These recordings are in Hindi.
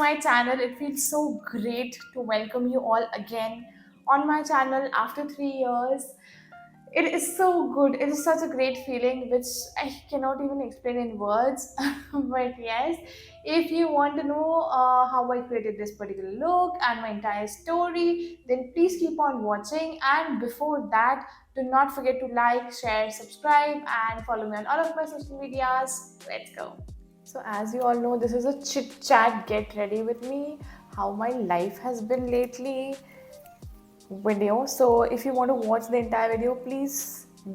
my channel. It feels so great to welcome you all again on my channel after 3 years. It is so good. It is such a great feeling which I cannot even explain in words. But yes, if you want to know how I created this particular look and my entire story, then please keep on watching. And before that, do not forget to like, share, subscribe, and follow me on all of my social medias. Let's go. So, as you all know, this is a chit chat, get ready with me, how my life has been lately video. So, if you want to watch the entire video, please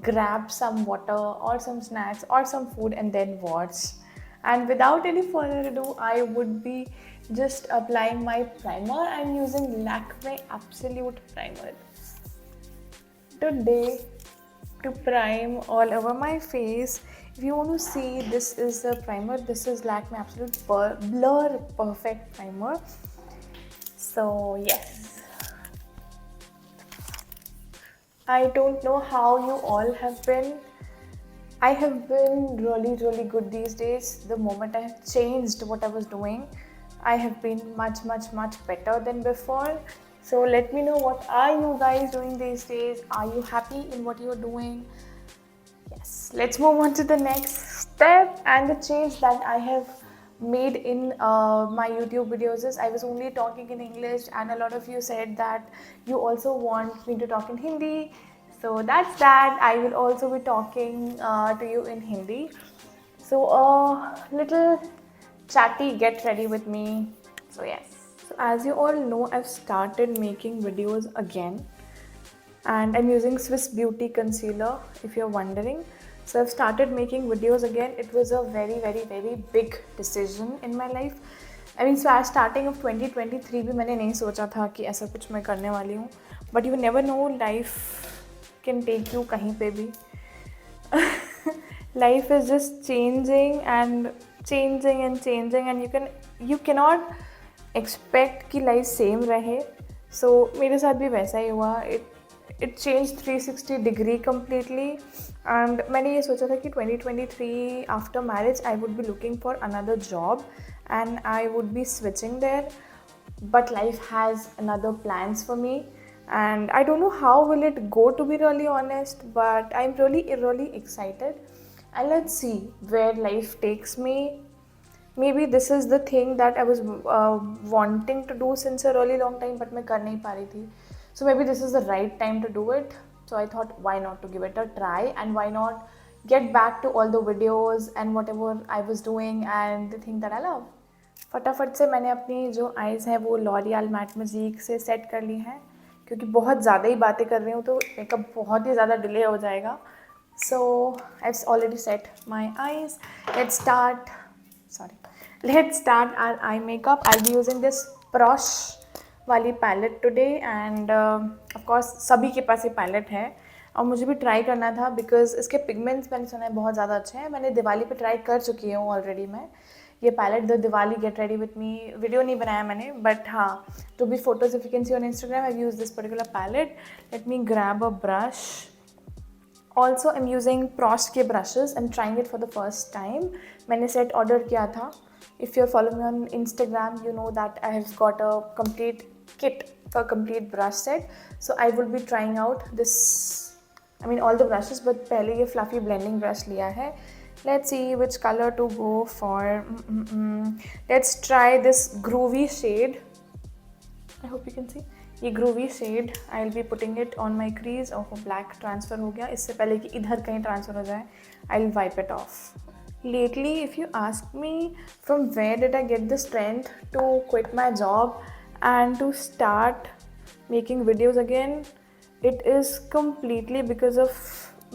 grab some water or some snacks or some food and then watch. And without any further ado, I would be just applying my primer. I'm using Lakme Absolute Primer today to prime all over my face. If you want to see, this is the primer. This is Lakme Absolute Blur Perfect Primer. So yes, I don't know how you all have been. I have been really good these days. The moment I have changed what I was doing, I have been much better than before. So let me know, what are you guys doing these days? Are you happy in what you're doing? Yes, let's move on to the next step. And the change that I have made in my YouTube videos is, I was only talking in English, and a lot of you said that you also want me to talk in Hindi. So that's that. I will also be talking to you in Hindi. So a little chatty, get ready with me. So yes. So as you all know, I've started making videos again, and I'm using Swiss Beauty concealer, if you're wondering. So I've started making videos again. It was a very big decision in my life. I mean, so starting of 2023 भी मैंने नहीं सोचा था कि ऐसा कुछ मैं करने वाली हूँ. But you never know, life can take you कहीं पे भी. Life is just changing and changing, and you cannot expect कि life same रहे. So मेरे साथ भी वैसा ही हुआ. It changed 360 degree completely, and मैंने ये सोचा था कि 2023 after marriage I would be looking for another job and I would be switching there, but life has another plans for me, and I don't know how will it go, to be really honest, but I'm really excited, and let's see where life takes me. Maybe this is the thing that I was wanting to do since a really long time, but मैं कर नहीं पा रही थी. So maybe this is the right time to do it. So I thought, why not to give it a try, and why not get back to all the videos and whatever I was doing and the thing that I love. फटाफट से मैंने अपनी जो आईज़ है वो लॉरियल मैट मैजिक से सेट कर ली हैं, क्योंकि बहुत ज़्यादा ही बातें कर रही हूँ तो मेकअप बहुत ही ज़्यादा डिले हो जाएगा. So I've already set my eyes. Let's start our eye makeup. I'll be using this Prosh वाली palette today, and of course सभी के पास ये पैलेट है और मुझे भी ट्राई करना था, बिकॉज इसके पिगमेंट्स मैंने सुना है बहुत ज़्यादा अच्छे हैं. मैंने दिवाली पे ट्राई कर चुकी हूँ ऑलरेडी. मैं ये palette the Diwali get ready with me video नहीं बनाया मैंने, बट हाँ, to be photos if you can see on Instagram I use this particular palette. Let me grab a brush. Also I am using Prosh के brushes. I am trying it for the first time. मैंने सेट ऑर्डर किया था. If you're following me on Instagram, you know that I have got a complete kit, a complete brush set. So I will be trying out this, I mean all the brushes, but पहले ये fluffy blending brush लिया है. Let's see which color to go for. Let's try this groovy shade. I hope you can see. ये groovy shade, I'll be putting it on my crease. Oh, black transfer हो गया. इससे पहले कि इधर कहीं transfer हो जाए, I'll wipe it off. Lately, if you ask me from where did I get the strength to quit my job and to start making videos again, it is completely because of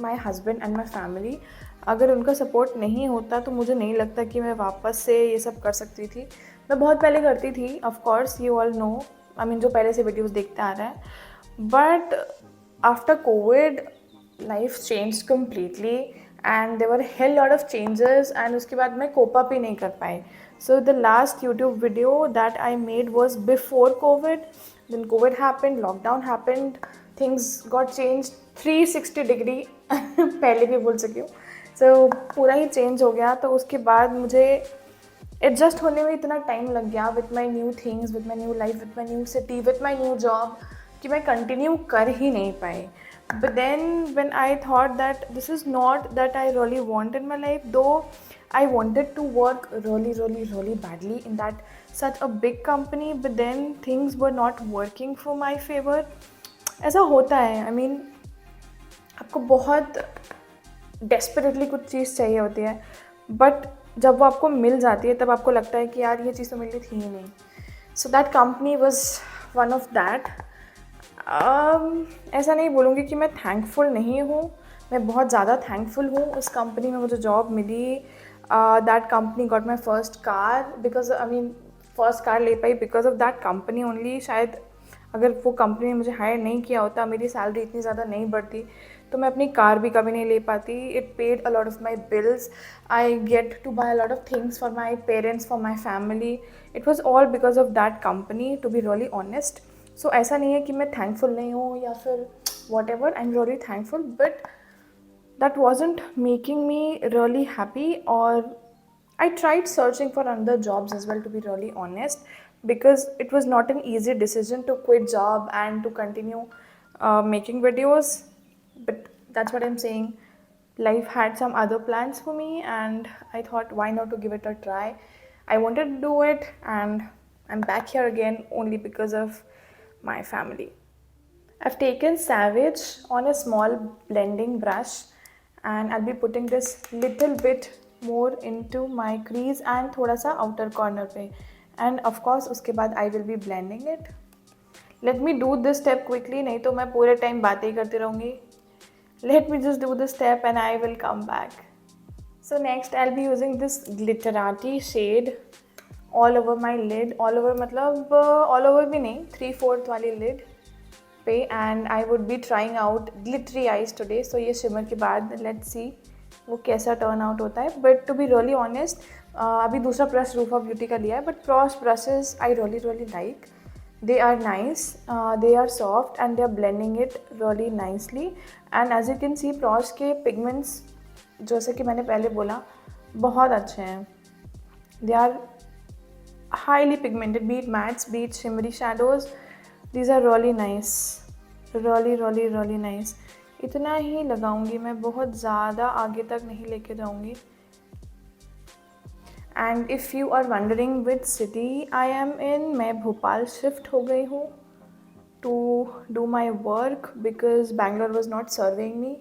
my husband and my family. अगर उनका सपोर्ट नहीं होता तो मुझे नहीं लगता कि मैं वापस से ये सब कर सकती थी. मैं बहुत पहले करती थी, of course you all know, I mean जो पहले से वीडियोस देखते आ रहे हैं, but after Covid life change completely and there were a hell lot of changes, and उसके बाद मैं कोप अप ही नहीं कर पाई. So the last YouTube video that I made was before COVID. Then COVID happened, lockdown happened, things got changed 360 degree. पहले भी बोल सकी हूँ. So पूरा ही चेंज हो गया. तो उसके बाद मुझे एडजस्ट होने में इतना टाइम लग गया with my new things, with my new life, with my new city, with my new job, कि मैं कंटिन्यू कर ही नहीं पाई. But then when I thought that this is not that I really want in my life, though I wanted to work really badly in that such a big company, but then things were not working for my favor. ऐसा होता है. I mean, आपको बहुत डेस्परेटली कुछ चीज़ चाहिए होती है, बट जब वो आपको मिल जाती है तब आपको लगता है कि यार ये चीज़ तो मेरे लिए थी ही नहीं. So that company was one of that. ऐसा नहीं बोलूँगी कि मैं थैंकफुल नहीं हूँ, मैं बहुत ज़्यादा थैंकफुल हूँ. उस कंपनी में मुझे जॉब मिली. That company got my first car because first car ले पाई because of that company only. शायद अगर वो कंपनी ने मुझे हायर नहीं किया होता, मेरी सैलरी इतनी ज़्यादा नहीं बढ़ती, तो मैं अपनी कार भी कभी नहीं ले पाती. It paid a lot of my bills. I get to buy a lot of things for my parents, for my family. It was all because of that company, to be really honest. So ऐसा नहीं है कि मैं थैंकफुल नहीं हूँ या फिर what ever. I am really thankful, but that wasn't making me really happy. और I tried searching for another jobs as well, to be really honest, because it was not an easy decision to quit job and to continue making videos. But that's what I'm saying. Life had some other plans for me, and I thought, why not to give it a try? I wanted to do it, and I'm back here again only because of my family. I've taken Savage on a small blending brush, and I'll be putting this little bit more into my crease and थोड़ा सा outer corner पे, and of course उसके बाद I will be blending it. Let me do this step quickly, नहीं तो मैं पूरे टाइम बातें ही करती रहूँगी. Let me just do this step and I will come back. So next I'll be using this Glitterati shade all over my lid. All over मतलब all over भी नहीं, 3/4 वाली lid पे, and I would be trying out glittery eyes today. So ये shimmer के बाद let's see वो कैसा टर्न आउट होता है. But to be really honest, अभी दूसरा ब्रश रूफा ब्यूटी का लिया है, but cross brushes I really like. They are nice, they are soft and they are blending it really nicely. And as you can see प्रॉस के पिगमेंट्स, जैसे कि मैंने पहले बोला, बहुत अच्छे हैं. They are highly pigmented, be it mattes, be it shimmery shadows. These are really nice, really nice. इतना ही लगाऊंगी मैं, बहुत ज़्यादा आगे तक नहीं लेके जाऊंगी. And if you are wondering which city I am in, मैं भोपाल शिफ्ट हो गई हूँ to do my work because Bangalore was not serving me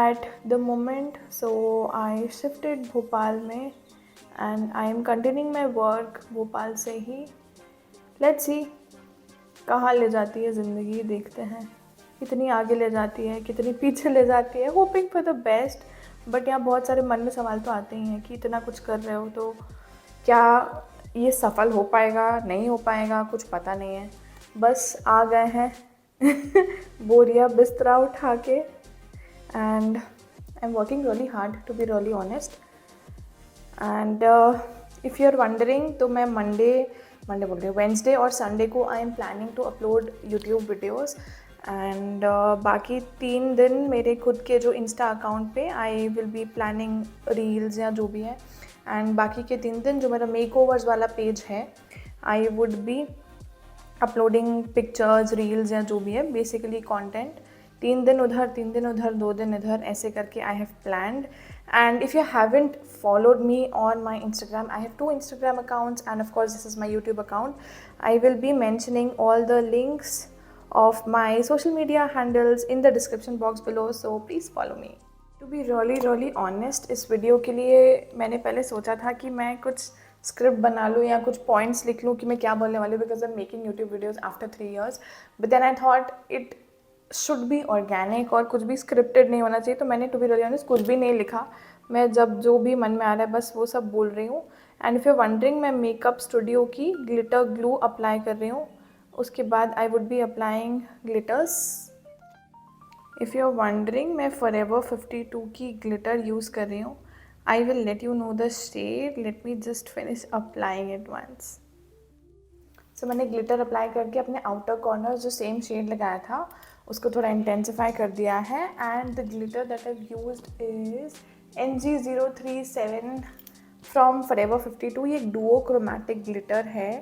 at the moment. So I shifted Bhopal में and I am continuing my work Bhopal से ही. लेट्स सी कहाँ ले जाती है ज़िंदगी, देखते हैं. कितनी आगे ले जाती है, कितनी पीछे ले जाती है. Hoping for the best. But यहाँ बहुत सारे मन में सवाल तो आते ही हैं कि इतना कुछ कर रहे हो तो क्या ये सफल हो पाएगा, नहीं हो पाएगा, कुछ पता नहीं है. बस आ गए हैं बोरिया बिस्तरा उठा के, and I am working really hard to be really honest. And if you are wondering, तो मैं मंडे बोल रही हूँ, वेंसडे और संडे को I am planning to upload YouTube videos. And बाकी 3 दिन मेरे खुद के जो इंस्टा अकाउंट पे I will be planning reels या जो भी है. एंड बाकी के 3 दिन जो मेरा मेकओवर्स वाला पेज है, आई would be uploading pictures, reels या जो भी है, बेसिकली कंटेंट. 3 दिन उधर, 3 दिन उधर, 2 दिन इधर, ऐसे करके I have planned. And if you haven't followed me on my Instagram, I have 2 Instagram accounts, and of course this is my YouTube account. I will be mentioning all the links of my social media handles in the description box below, so please follow me. To be really honest, इस वीडियो के लिए मैंने पहले सोचा था कि मैं कुछ स्क्रिप्ट बना लूँ या कुछ पॉइंट्स लिख लूँ कि मैं क्या बोलने वाली हूँ, because I am making YouTube videos after 3 years. But then I thought it should be organic और कुछ भी स्क्रिप्टेड नहीं होना चाहिए. तो मैंने टू बी रियली ऑनेस्ट कुछ भी नहीं लिखा. मैं जब जो भी मन में आ रहा है बस वो सब बोल रही हूँ. एंड इफ़ यू वंडरिंग, मैं मेकअप स्टूडियो की ग्लिटर ग्लू अप्लाई कर रही हूँ. उसके बाद I would be applying glitters. If you are wondering, मैं फॉरएवर 52 की ग्लिटर यूज़ कर रही हूँ. I will let you know the shade. Let me just finish applying it once. So मैंने ग्लिटर अप्लाई करके अपने आउटर कॉर्नर जो सेम शेड लगाया था उसको थोड़ा इंटेंसिफाई कर दिया है. And the glitter that I used is NG0375 from Forever 52। ये एक डुओ क्रोमैटिक ग्लिटर है,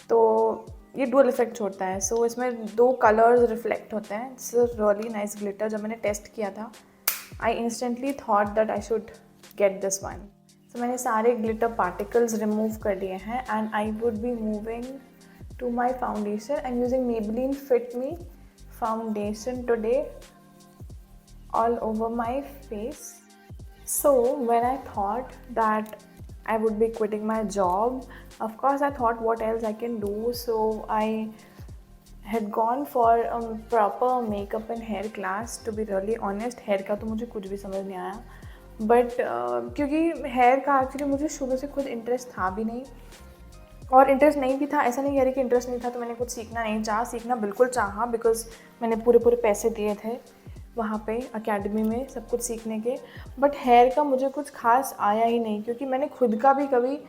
तो ये डुअल इफेक्ट छोड़ता है। सो इसमें 2 कलर्स रिफ्लेक्ट होते हैं। It's really nice glitter. जब मैंने टेस्ट किया था, I instantly thought that I should get this one. So मैंने सारे ग्लिटर पार्टिकल्स रिमूव कर दिए हैं and I would be moving to my foundation. I am using Maybelline Fit Me foundation today all over my face. So when I thought that I would be quitting my job, of course I thought what else I can do. So I had gone for a proper makeup and hair class. To be really honest, hair का तो मुझे कुछ भी समझ नहीं आया, बट क्योंकि हेयर का एक्चुअली मुझे शुरू से खुद इंटरेस्ट था भी नहीं, और इंटरेस्ट नहीं भी था। ऐसा नहीं कह रही कि इंटरेस्ट नहीं था तो मैंने कुछ सीखना नहीं चाहा, सीखना बिल्कुल चाहा, बिकॉज मैंने पूरे पैसे दिए थे वहाँ पे अकेडमी में सब कुछ सीखने के। बट हेयर का मुझे कुछ खास आया ही नहीं, क्योंकि मैंने खुद का भी कभी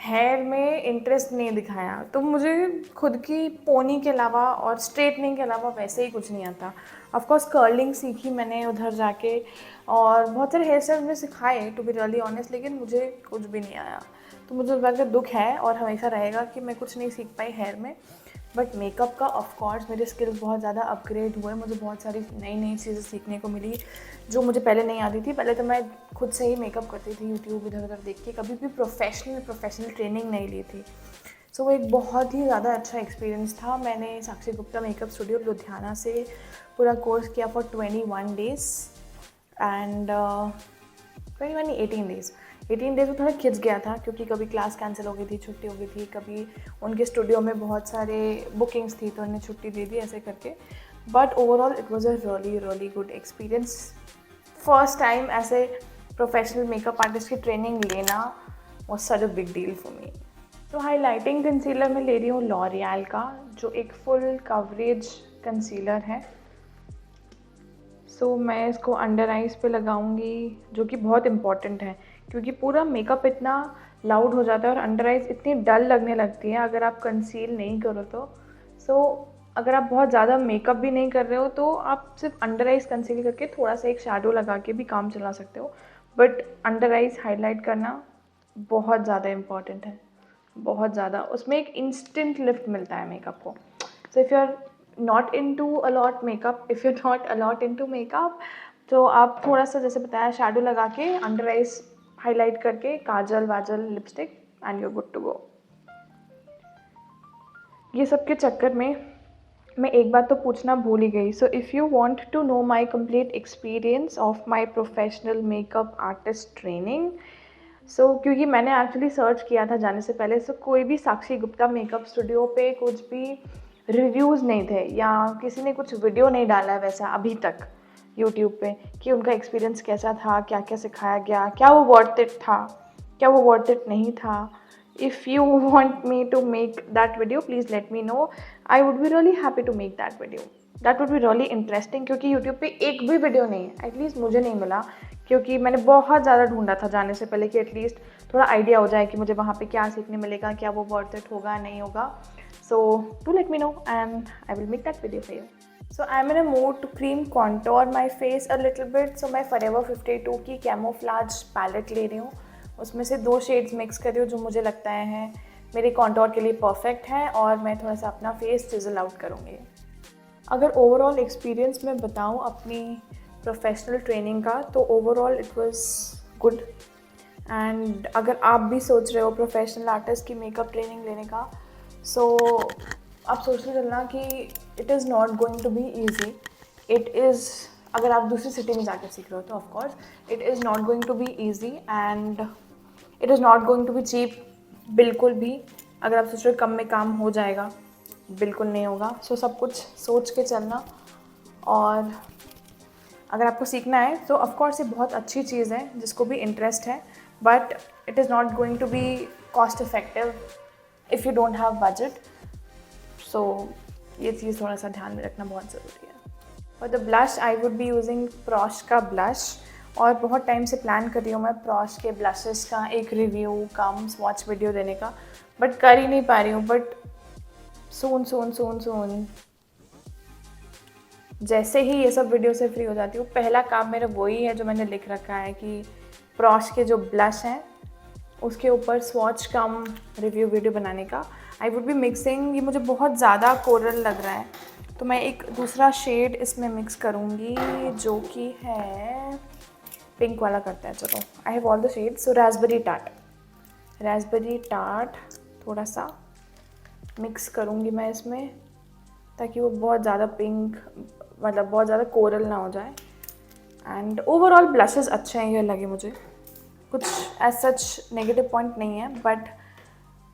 हेयर में इंटरेस्ट नहीं दिखाया। तो मुझे खुद की पोनी के अलावा और स्ट्रेटनिंग के अलावा वैसे ही कुछ नहीं आता। ऑफ कोर्स कर्लिंग सीखी मैंने उधर जाके, और बहुत सारे हेयर स्टाइल में सिखाए टू बी रियली ऑनेस्ट, लेकिन मुझे कुछ भी नहीं आया। तो मुझे इस बात का दुख है और हमेशा रहेगा कि मैं कुछ नहीं सीख पाई हेयर में। बट मेकअप का ऑफ कोर्स मेरे स्किल्स बहुत ज़्यादा अपग्रेड हुए। मुझे बहुत सारी नई चीज़ें सीखने को मिली जो मुझे पहले नहीं आती थी। पहले तो मैं खुद से ही मेकअप करती थी यूट्यूब इधर उधर देख के, कभी भी प्रोफेशनल ट्रेनिंग नहीं ली थी। सो वो एक बहुत ही ज़्यादा अच्छा एक्सपीरियंस था। मैंने साक्षी गुप्ता मेकअप स्टूडियो लुधियाना से पूरा कोर्स किया फॉर 21 डेज़ एंड 18 डेज़ में थोड़ा खिंच गया था, क्योंकि कभी क्लास कैंसिल हो गई थी, छुट्टी हो गई थी, कभी उनके स्टूडियो में बहुत सारे बुकिंग्स थी तो उन्हें छुट्टी दे दी, ऐसे करके। But overall it was a really good experience. First time ऐसे प्रोफेशनल मेकअप आर्टिस्ट की ट्रेनिंग लेना was such a big deal for me. तो हाइलाइटिंग कंसीलर मैं ले रही हूँ लॉरियल का, जो एक फुल कवरेज कंसीलर है। सो मैं इसको अंडर आइज़ पे लगाऊंगी, जो कि बहुत इम्पॉर्टेंट है, क्योंकि पूरा मेकअप इतना लाउड हो जाता है और अंडर आइज़ इतनी डल लगने लगती है अगर आप कंसील नहीं करो तो। सो अगर आप बहुत ज़्यादा मेकअप भी नहीं कर रहे हो तो आप सिर्फ अंडर आइज़ कंसील करके थोड़ा सा एक शैडो लगा के भी काम चला सकते हो। बट अंडर आइज़ हाईलाइट करना बहुत ज़्यादा इम्पॉर्टेंट है, बहुत ज़्यादा। उसमें एक इंस्टेंट लिफ्ट मिलता है मेकअप को। So if you are not into a lot into makeup, तो आप थोड़ा सा जैसे बताया शैडो लगा के अंडर आइज हाईलाइट करके काजल वाजल lipstick and you good to go. ये सब के चक्कर में मैं एक बात तो पूछना भूल ही गई। So if you want to know my complete experience of my professional makeup artist training, so क्योंकि मैंने एक्चुअली सर्च किया था जाने से पहले, सो कोई भी साक्षी गुप्ता मेकअप स्टूडियो पे कुछ भी रिव्यूज़ नहीं थे, या किसी ने कुछ वीडियो नहीं डाला है वैसा अभी तक यूट्यूब पे कि उनका एक्सपीरियंस कैसा था, क्या क्या सिखाया गया, क्या वो वर्थ इट था, क्या वो वर्थ इट नहीं था। If you want me to make that video please let me know, I would be really happy to make that video. That would be really interesting, क्योंकि यूट्यूब पे एक भी वीडियो नहीं है, एटलीस्ट मुझे नहीं मिला, क्योंकि मैंने बहुत ज़्यादा ढूंढा था जाने से पहले कि एटलीस्ट थोड़ा आइडिया हो जाए कि मुझे वहाँ पे क्या सीखने मिलेगा, क्या वो वर्थ इट होगा नहीं होगा। So do let me no and I will make that video for you. So I'm in a mood to cream contour my face a little bit. So मैं Forever 52 की कैमोफ्लाज पैलेट ले रही हूँ, उसमें से 2 शेड्स मिक्स कर रही हूँ जो मुझे लगता है मेरे कॉन्टोर के लिए परफेक्ट है, और मैं थोड़ा सा अपना फेस चिज़ल आउट करूँगी। अगर ओवरऑल एक्सपीरियंस मैं बताऊँ अपनी प्रोफेशनल ट्रेनिंग का, तो overall it was good. And अगर आप भी सोच रहे हो प्रोफेशनल आर्टिस्ट की मेकअप ट्रेनिंग लेने का, सो आप सोचते चलना कि it is not going to be easy. It is, अगर आप दूसरी सिटी में जाकर सीख रहे हो तो of course it is not going to be easy and it is not going to be cheap, बिल्कुल भी। अगर आप सोच रहे हो कम में काम हो जाएगा, बिल्कुल नहीं होगा। सो सब कुछ सोच के चलना, और अगर आपको सीखना है तो ऑफकोर्स ये बहुत अच्छी चीज़ है जिसको भी इंटरेस्ट है, but it is not going to be cost effective if you don't have budget. So ये चीज़ थोड़ा सा ध्यान में रखना बहुत ज़रूरी है। For the blush I would be using Praush का ब्लश, और बहुत टाइम से प्लान कर रही हूँ मैं प्रॉश के ब्लशेस का एक रिव्यू कम स्वॉच वीडियो देने का, बट कर ही नहीं पा रही हूँ। बट सून जैसे ही ये सब वीडियो से फ्री हो जाती हूँ, पहला काम मेरा वही है जो मैंने लिख रखा है कि प्रॉश के जो ब्लश हैं उसके ऊपर स्वॉच कम रिव्यू वीडियो बनाने का। आई वुड बी मिक्सिंग, ये मुझे बहुत ज़्यादा कोरल लग रहा है, तो मैं एक दूसरा शेड इसमें मिक्स करूँगी जो कि है पिंक वाला करते हैं। चलो, I have all the shades. So Raspberry tart थोड़ा सा मिक्स करूँगी मैं इसमें, ताकि वो बहुत ज़्यादा पिंक, मतलब बहुत ज़्यादा कोरल ना हो जाए। एंड ओवरऑल ब्लशेस अच्छे हैं ये लगे मुझे, कुछ एज सच नेगेटिव पॉइंट नहीं है, but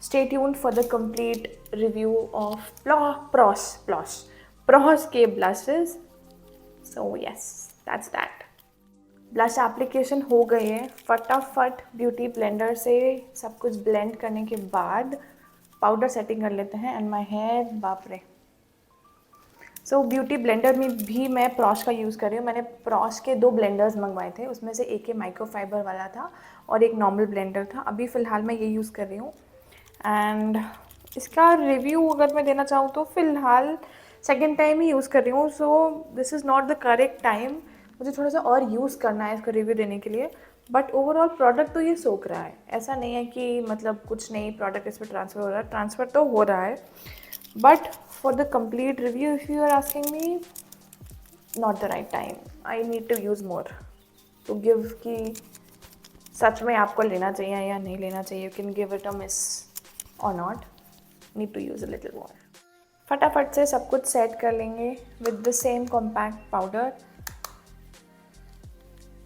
stay tuned for the complete review of Praush के blushes. So yes, that's that. Blush application हो गई है। फटाफट ब्यूटी ब्लेंडर से सब कुछ ब्लेंड करने के बाद पाउडर सेटिंग कर लेते हैं। एंड माई हेयर, बाप रे। सो ब्यूटी ब्लेंडर में भी मैं प्रॉश का यूज़ कर रही हूँ। मैंने प्रॉश के 2 ब्लेंडर्स मंगवाए थे, उसमें से एक माइक्रोफाइबर वाला था और एक नॉर्मल ब्लेंडर था। अभी फ़िलहाल मैं ये यूज़ कर रही हूँ। एंड इसका रिव्यू अगर मैं देना चाहूँ तो फ़िलहाल सेकेंड टाइम ही यूज़ कर रही हूँ, so this is not the correct time. मुझे थोड़ा सा और यूज़ करना है इसका रिव्यू देने के लिए। बट ओवरऑल प्रोडक्ट तो ये सोख रहा है, ऐसा नहीं है कि मतलब कुछ नहीं प्रोडक्ट इस पर ट्रांसफ़र हो रहा है, ट्रांसफ़र तो हो रहा है। But for the complete review, if you are asking me, not the right time. I need to use more to give कि सच में आपको लेना चाहिए या नहीं लेना चाहिए. You can give it a miss or not. Need to use a little more. फटाफट से सब कुछ सेट कर लेंगे with the same compact powder,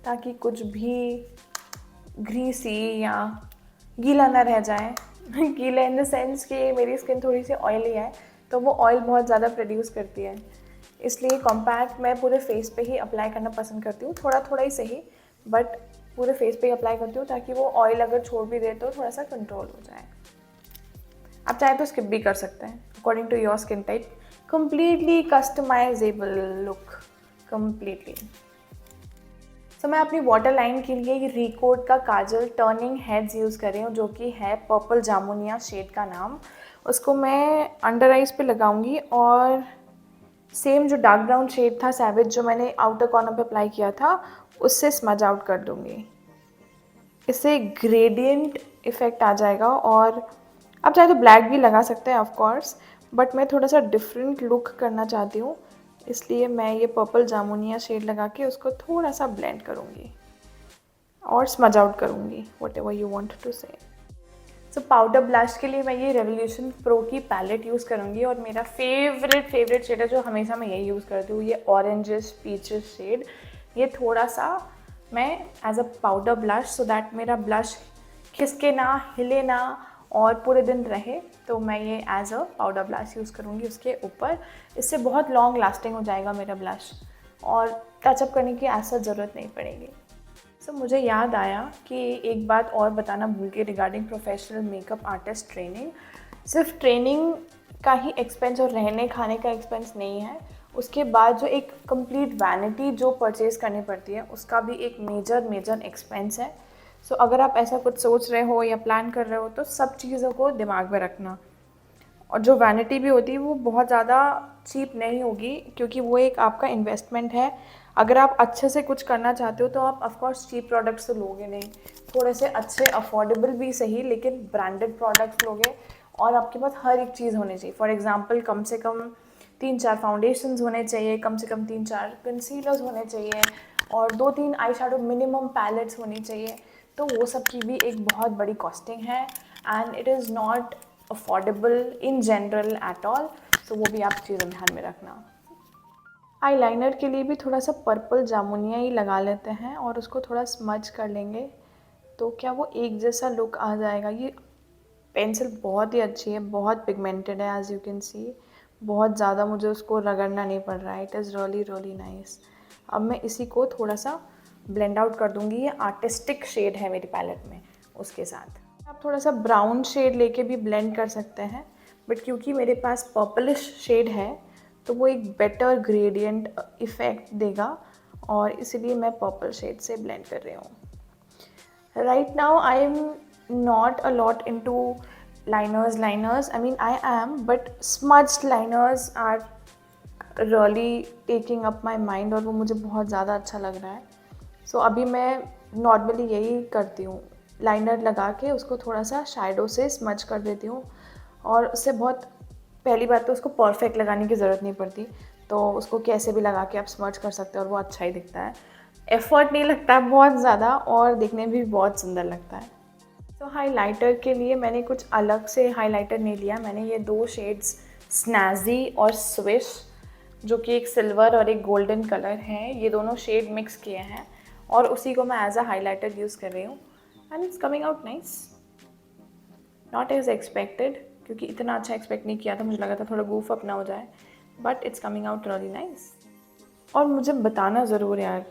ताकि कुछ भी ग्रीसी या गीला ना रह जाए. गीला इन द सेंस कि मेरी स्किन थोड़ी सी ऑयली है, तो वो ऑयल बहुत ज़्यादा प्रोड्यूस करती है, इसलिए कॉम्पैक्ट मैं पूरे फेस पे ही अप्लाई करना पसंद करती हूँ. थोड़ा थोड़ा ही सही, बट पूरे फेस पे ही अप्लाई करती हूँ, ताकि वो ऑयल अगर छोड़ भी दे तो थोड़ा सा कंट्रोल हो जाए. आप चाहे तो स्किप भी कर सकते हैं according to your skin type. Completely customizable look, completely. तो मैं अपनी वाटर लाइन के लिए ये रिकोट का काजल टर्निंग हेड्स यूज़ कर रही हूँ, जो कि है पर्पल जामुनिया शेड का नाम. उसको मैं अंडर आइज़ पे लगाऊंगी और सेम जो डार्क ब्राउन शेड था सैवेज, जो मैंने आउटर कॉर्नर पे अप्लाई किया था, उससे स्मज आउट कर दूँगी. इससे ग्रेडियंट इफ़ेक्ट आ जाएगा. और आप चाहे तो ब्लैक भी लगा सकते हैं ऑफ कोर्स, बट मैं थोड़ा सा डिफरेंट लुक करना चाहती हूँ, इसलिए मैं ये पर्पल जामुनिया शेड लगा के उसको थोड़ा सा ब्लेंड करूँगी और स्मज आउट करूँगी, whatever you want to say. So powder blush के लिए मैं ये रेवोल्यूशन प्रो की पैलेट यूज़ करूँगी, और मेरा फेवरेट शेड है जो हमेशा मैं यही यूज़ करती हूँ, ये ऑरेंजेस पीचेस शेड. ये थोड़ा सा मैं as a powder blush, so that मेरा ब्लश खिसके ना, हिले ना और पूरे दिन रहे, तो मैं ये as a powder blush use करूँगी उसके ऊपर. इससे बहुत लॉन्ग लास्टिंग हो जाएगा मेरा ब्लश, और टचअप करने की ऐसा ज़रूरत नहीं पड़ेगी. सो मुझे याद आया कि एक बात और बताना भूल गई regarding professional makeup artist training. सिर्फ ट्रेनिंग का ही एक्सपेंस और रहने खाने का एक्सपेंस नहीं है, उसके बाद जो एक कंप्लीट वैनिटी जो परचेज़ करनी पड़ती है, उसका भी एक मेजर एक्सपेंस है. सो अगर आप ऐसा कुछ सोच रहे हो या प्लान कर रहे हो, तो सब चीज़ों को दिमाग में रखना. और जो वैनिटी भी होती है वो बहुत ज़्यादा चीप नहीं होगी, क्योंकि वो एक आपका इन्वेस्टमेंट है. अगर आप अच्छे से कुछ करना चाहते हो तो आप ऑफकोर्स चीप प्रोडक्ट्स तो लोगे नहीं, थोड़े से अच्छे अफोर्डेबल भी सही, लेकिन ब्रांडेड प्रोडक्ट्स लोगे. और आपके पास हर एक चीज़ होनी चाहिए. फॉर एग्जांपल कम से कम 3-4 फाउंडेशंस होने चाहिए, कम से कम 3-4 कंसीलर्स होने चाहिए, और 2-3 आई शेडो मिनिमम पैलेट्स होनी चाहिए. तो वो सब की भी एक बहुत बड़ी कॉस्टिंग है, and it is not affordable in general at all. तो वो भी आप चीज़ें ध्यान में रखना. आईलाइनर के लिए भी थोड़ा सा पर्पल जामुनिया ही लगा लेते हैं और उसको थोड़ा स्मज कर लेंगे, तो क्या वो एक जैसा लुक आ जाएगा. ये पेंसिल बहुत ही अच्छी है, बहुत पिगमेंटेड है, एज यू कैन सी. बहुत ज़्यादा मुझे उसको रगड़ना नहीं पड़ रहा है. It is really nice. अब मैं इसी को थोड़ा सा ब्लेंड आउट कर दूँगी. ये आर्टिस्टिक शेड है मेरी पैलेट में. उसके साथ आप थोड़ा सा ब्राउन शेड लेके भी ब्लेंड कर सकते हैं, बट क्योंकि मेरे पास पर्पलिश शेड है, तो वो एक बेटर ग्रेडियंट इफ़ेक्ट देगा, और इसीलिए मैं पर्पल शेड से ब्लेंड कर रही हूँ. Right now I am not a lot into liners. I mean I am, but smudged liners are really taking up my mind, और वो मुझे बहुत ज़्यादा अच्छा लग रहा है. सो अभी मैं नॉर्मली यही करती हूँ, लाइनर लगा के उसको थोड़ा सा शैडो से स्मच कर देती हूँ। और उससे बहुत, पहली बात तो उसको परफेक्ट लगाने की ज़रूरत नहीं पड़ती, तो उसको कैसे भी लगा के आप स्मच कर सकते हो और वो अच्छा ही दिखता है। एफर्ट नहीं लगता है बहुत ज़्यादा और दिखने में भी बहुत सुंदर लगता है। तो हाइलाइटर के लिए मैंने कुछ अलग से हाइलाइटर नहीं लिया। मैंने ये 2 शेड्स स्नैज़ी और स्विश, जो कि एक सिल्वर और एक गोल्डन कलर है, ये दोनों शेड मिक्स किए हैं और उसी को मैं एज अ हाइलाइटर यूज़ कर रही हूँ and it's coming out nice, not as expected, क्योंकि इतना अच्छा एक्सपेक्ट नहीं किया था, मुझे लगा था थोड़ा goof अप ना हो जाए, but it's coming out really nice. और मुझे बताना ज़रूर यार,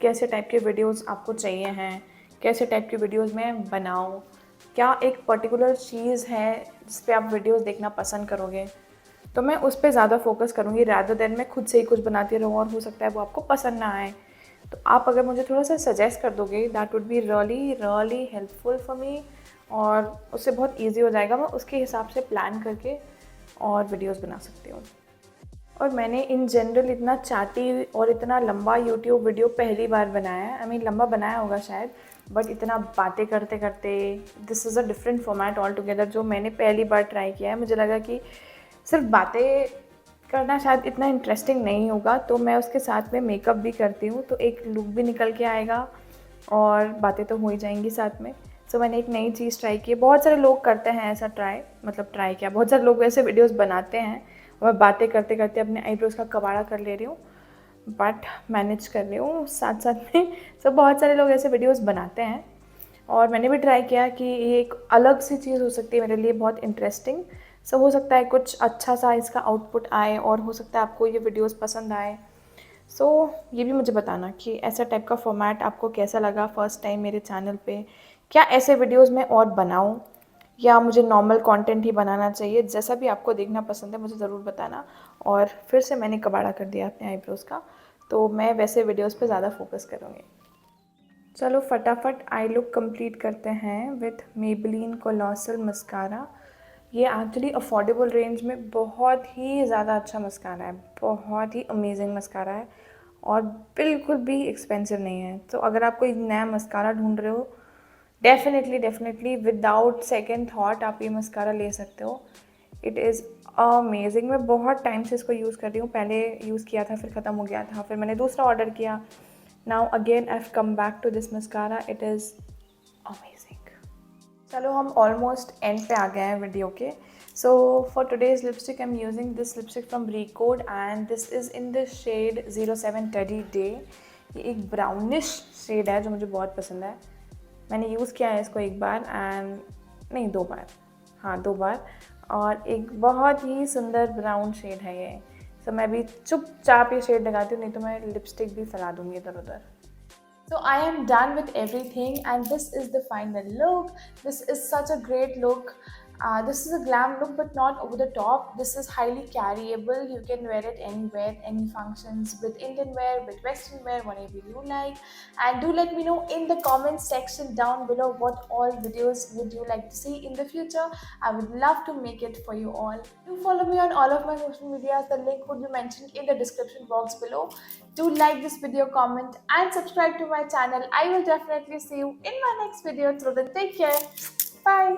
कैसे टाइप के वीडियोस आपको चाहिए हैं, कैसे टाइप की वीडियोस मैं बनाऊँ, क्या एक पर्टिकुलर चीज़ है जिस पे आप वीडियोस देखना पसंद करोगे, तो मैं उस पे ज़्यादा फोकस करूँगी रादर देन मैं खुद से ही कुछ बनाती रहूँ और हो सकता है वो आपको पसंद ना आए। तो आप अगर मुझे थोड़ा सा सजेस्ट कर दोगे, that would be really really helpful for me, और उससे बहुत ईजी हो जाएगा, मैं उसके हिसाब से प्लान करके और वीडियोस बना सकती हूँ। और मैंने इन जनरल इतना चाटी और इतना लंबा यूट्यूब वीडियो पहली बार बनाया है। आई मीन लंबा बनाया होगा शायद, बट इतना बातें करते करते, this is a different format all together, जो मैंने पहली बार ट्राई किया है। मुझे लगा कि सिर्फ बातें करना शायद इतना इंटरेस्टिंग नहीं होगा, तो मैं उसके साथ में मेकअप भी करती हूँ, तो एक लुक भी निकल के आएगा और बातें तो हो ही जाएंगी साथ में। सो मैंने एक नई चीज़ ट्राई की है। बहुत सारे लोग करते हैं ऐसा ट्राई, मतलब ट्राई किया, बहुत सारे लोग ऐसे वीडियोस बनाते हैं और मैं बातें करते करते अपने आईब्रोज़ का कबाड़ा कर ले रही हूँ, बट मैनेज कर रही हूँ साथ साथ में। सो बहुत सारे लोग ऐसे वीडियोस बनाते हैं और मैंने भी ट्राई किया कि ये एक अलग सी चीज़ हो सकती है मेरे लिए, बहुत इंटरेस्टिंग। सो हो सकता है कुछ अच्छा सा इसका आउटपुट आए और हो सकता है आपको ये वीडियोस पसंद आए। सो ये भी मुझे बताना कि ऐसा टाइप का फॉर्मेट आपको कैसा लगा फर्स्ट टाइम मेरे चैनल पे। क्या ऐसे वीडियोस मैं और बनाऊं या मुझे नॉर्मल कंटेंट ही बनाना चाहिए? जैसा भी आपको देखना पसंद है मुझे ज़रूर बताना। और फिर से मैंने कबाड़ा कर दिया अपने आईब्रोज़ का, तो मैं वैसे वीडियोस पे ज़्यादा फोकस करूँगी। चलो फटाफट आई लुक कंप्लीट करते हैं विथ मेबेलिन कोलोसल मस्कारा। ये एक्चुअली अफोर्डेबल रेंज में बहुत ही ज़्यादा अच्छा मस्कारा है, बहुत ही अमेजिंग मस्कारा है और बिल्कुल भी एक्सपेंसिव नहीं है। तो अगर आप कोई नया मस्कारा ढूंढ रहे हो, definitely definitely without second thought आप ये मस्कारा ले सकते हो। It is amazing. मैं बहुत टाइम से इसको यूज़ कर रही हूँ, पहले यूज़ किया था फिर ख़त्म हो गया था, फिर मैंने दूसरा ऑर्डर किया, now again I have come back to this mascara, it is amazing. चलो हम ऑलमोस्ट एंड पे आ गए हैं वीडियो के। So for today's lipstick I am using this lipstick from Recode and this is in the shade 07 Teddy Day. ये एक ब्राउनिश शेड है जो मुझे बहुत पसंद है। मैंने यूज़ किया है इसको एक बार एंड नहीं 2 बार, हाँ 2 बार, और एक बहुत ही सुंदर ब्राउन शेड है ये। सो मैं भी चुपचाप ये शेड लगाती हूँ, नहीं तो मैं लिपस्टिक भी फैला दूँगी इधर उधर। So I am done with everything and this is the final look. This is such a great look. This is a glam look but not over the top. This is highly carryable. You can wear it anywhere, any functions, with Indian wear, with Western wear, whatever you like. And do let me know in the comments section down below what all videos would you like to see in the future. I would love to make it for you all. Do follow me on all of my social medias. The link would be mentioned in the description box below. Do like this video, comment and subscribe to my channel. I will definitely see you in my next video. Till then, take care. Bye.